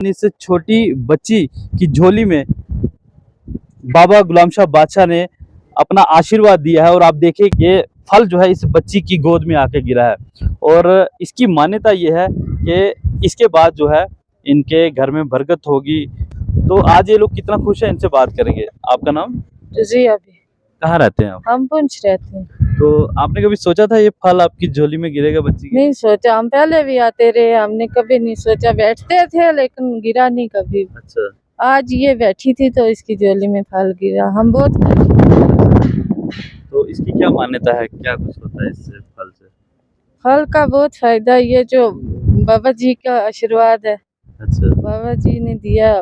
इस छोटी बच्ची की झोली में बाबा गुलाम शाह बादशाह ने अपना आशीर्वाद दिया है और आप देखिए ये फल जो है इस बच्ची की गोद में आके गिरा है और इसकी मान्यता ये है कि इसके बाद जो है इनके घर में बरकत होगी। तो आज ये लोग कितना खुश हैं, इनसे बात करेंगे। आपका नाम? जी अभी कहाँ रहते हैं आप? हम पुंछ रहते हैं। तो आपने कभी सोचा था ये फल आपकी झोली में गिरेगा बच्ची की? नहीं सोचा, हम पहले भी आते रहे, हमने कभी नहीं सोचा, बैठते थे लेकिन गिरा नहीं कभी। अच्छा। आज ये बैठी थी तो इसकी झोली में फल गिरा, हम बहुत खुश हैं। तो इसकी क्या मान्यता है, क्या कुछ होता है इससे फल से? फल का बहुत फायदा, ये जो बाबा जी का आशीर्वाद है, अच्छा बाबा जी ने दिया।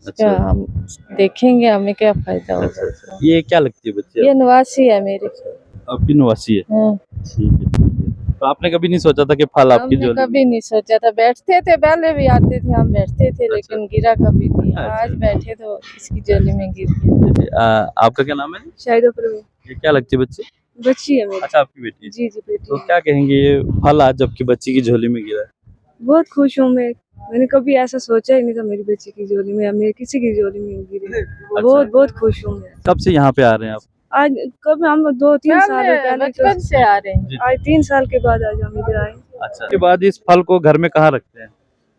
अच्छा हम देखेंगे हमें क्या फायदा अच्छा होगा। अच्छा। ये क्या लगती है बच्ची? ये नवासी है मेरी। आपकी नवासी है? हाँ। ठीक है ठीक है। तो आपने कभी नहीं सोचा था कि फल आपकी हमने झोली कभी नहीं सोचा था, बैठते थे, पहले भी आते थे, हम बैठते थे लेकिन गिरा कभी नहीं। आज बैठे तो इसकी झोली में गिर गया। आपका क्या नाम है? शायद परवीन। ये क्या लगती है बच्ची? बच्ची है मेरी। अच्छा, आपकी बेटी है। जी जी बेटी। तो क्या कहेंगे, ये फल आज आपकी बच्ची की झोली में गिरा है? बहुत खुश हूँ मैं, मैंने कभी ऐसा सोचा ही नहीं था मेरी बच्ची की झोली में या मेरे किसी की झोली में गिरे। बहुत बहुत खुश हूँ मैं। कब से यहाँ पे आ रहे हैं आप? आज कब हम 2-3 साल पहले बचपन से आ रहे हैं। आज 3 साल के बाद आज हम इधर आए। अच्छा, उसके बाद इस फल को घर में कहाँ रखते हैं?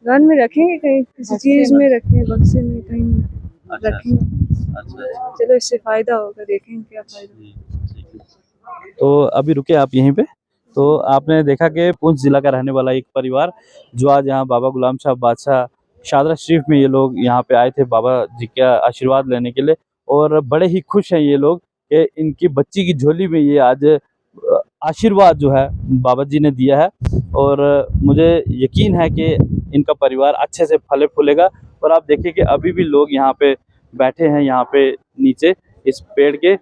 घर में रखेंगे, कहीं किसी चीज में रखेंगे, बक्से में कहीं रखेंगे। अच्छा चलो इससे फायदा होगा, देखेंगे क्या फायदा। तो अभी रुके आप यहीं पे। तो आपने देखा कि पुंछ जिला का रहने वाला एक परिवार जो आज यहाँ बाबा गुलाम शाह बादशाह शादरा शरीफ में ये लोग यहाँ पे आए थे बाबा जी का आशीर्वाद लेने के लिए और बड़े ही खुश हैं ये लोग कि इनकी बच्ची की झोली में ये आज आशीर्वाद जो है बाबा जी ने दिया है और मुझे यकीन है कि इनका परिवार अच्छे से फले फूलेगा। और आप देखिए कि अभी भी लोग यहाँ पे बैठे हैं, यहाँ पे नीचे इस पेड़ के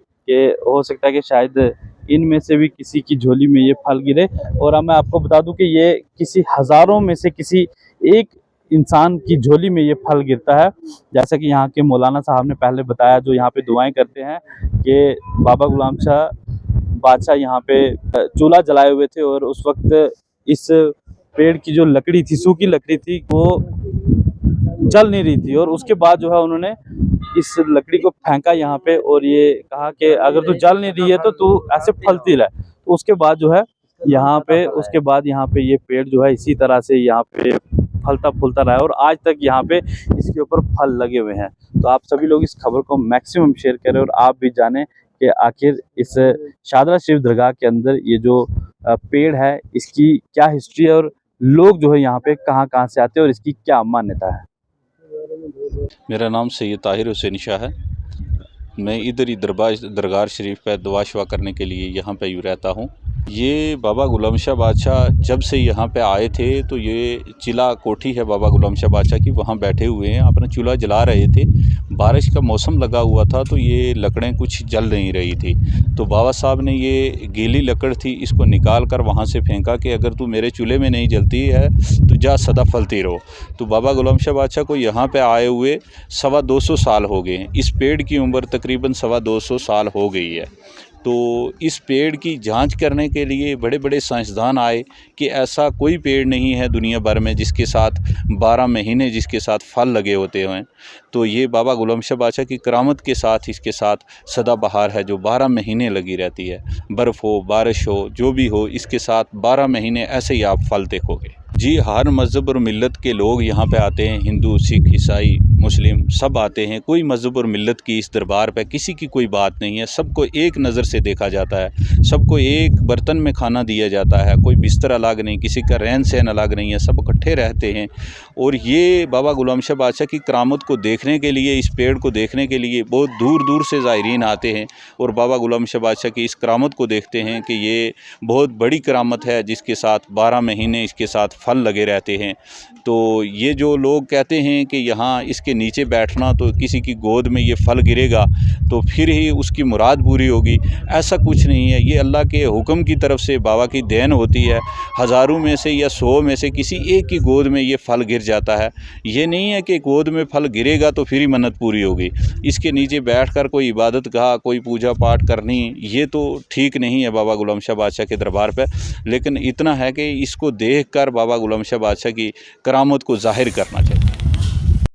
हो सकता है कि शायद इनमें से भी किसी की झोली में ये फल गिरे। और मैं आपको बता दूं कि ये किसी हज़ारों में से किसी एक इंसान की झोली में ये फल गिरता है। जैसा कि यहाँ के मौलाना साहब ने पहले बताया, जो यहाँ पे दुआएं करते हैं कि बाबा गुलाम शाह बादशाह यहाँ पे चूल्हा जलाए हुए थे और उस वक्त इस पेड़ की जो लकड़ी थी, सूखी लकड़ी थी, वो जल नहीं रही थी और उसके बाद जो है उन्होंने इस लकड़ी को फेंका यहाँ पे और ये कहा कि अगर तू जल नहीं रही है तो तू ऐसे फलती रह। तो उसके बाद जो है यहाँ पे उसके बाद यहाँ पे ये पेड़ जो है इसी तरह से यहाँ पे फलता फूलता रहा है और आज तक यहाँ पे इसके ऊपर फल लगे हुए हैं। तो आप सभी लोग इस खबर को मैक्सिमम शेयर करें और आप भी जानें कि आखिर इस शादरा शरीफ दरगाह के अंदर ये जो पेड़ है इसकी क्या हिस्ट्री है और लोग जो है यहाँ पे कहाँ कहाँ से आते हैं और इसकी क्या मान्यता है। मेरा नाम सैयद ताहिर हुसैन शाह है। मैं इधर ही दरगाह शरीफ पर दुआ शुआ करने के लिए यहाँ पे यूँ रहता हूँ। ये बाबा गुलाम शाह बादशाह जब से यहाँ पे आए थे तो ये चिला कोठी है बाबा गुलाम शाह बादशाह की, वहाँ बैठे हुए हैं, अपना चूल्हा जला रहे थे। बारिश का मौसम लगा हुआ था तो ये लकड़ें कुछ जल नहीं रही थी, तो बाबा साहब ने ये गीली लकड़ थी इसको निकाल कर वहाँ से फेंका कि अगर तू मेरे चूल्हे में नहीं जलती है तो जा सदा फलती रहो। तो बाबा गुलाम शाह बादशाह को यहाँ पे आए हुए 225 साल हो गए हैं। इस पेड़ की उम्र तकरीबन 225 साल हो गई है। तो इस पेड़ की जांच करने के लिए बड़े बड़े साइंसदान आए कि ऐसा कोई पेड़ नहीं है दुनिया भर में जिसके साथ 12 महीने जिसके साथ फल लगे होते हैं। तो ये बाबा गुलाम शाह बादशाह की करामत के साथ इसके साथ सदाबहार है जो 12 महीने लगी रहती है। बर्फ़ हो, बारिश हो, जो भी हो, इसके साथ 12 महीने ऐसे ही आप फल देखोगे। जी, हर मज़हब और मिल्लत के लोग यहाँ पे आते हैं, हिंदू, सिख, ईसाई, मुस्लिम सब आते हैं। कोई मज़हब और मिल्लत की इस दरबार पे किसी की कोई बात नहीं है। सबको एक नज़र से देखा जाता है, सबको एक बर्तन में खाना दिया जाता है, कोई बिस्तर अलग नहीं, किसी का रहन सहन अलग नहीं है, सब इकट्ठे रहते हैं। और ये बाबा गुलाम शाह बादशाह की करामत को देखने के लिए, इस पेड़ को देखने के लिए बहुत दूर दूर से ज़ायरीन आते हैं और बाबा गुलाम शाह बादशाह की इस करामत को देखते हैं कि ये बहुत बड़ी करामत है जिसके साथ 12 महीने इसके साथ फल लगे रहते हैं। तो ये जो लोग कहते हैं कि यहाँ इसके नीचे बैठना तो किसी की गोद में ये फल गिरेगा तो फिर ही उसकी मुराद पूरी होगी, ऐसा कुछ नहीं है। ये अल्लाह के हुक्म की तरफ से बाबा की देन होती है। हज़ारों में से या 100 में से किसी एक की गोद में ये फल गिर जाता है। ये नहीं है कि गोद में फल गिरेगा तो फिर ही मन्नत पूरी होगी। इसके नीचे बैठकर कोई इबादत गाह, कोई पूजा पाठ करनी, ये तो ठीक नहीं है बाबा गुलाम शाह बादशाह के दरबार पर। लेकिन इतना है कि इसको देख कर बाबा गुलाम शाह बादशाह की करामत को ज़ाहिर करना चाहिए।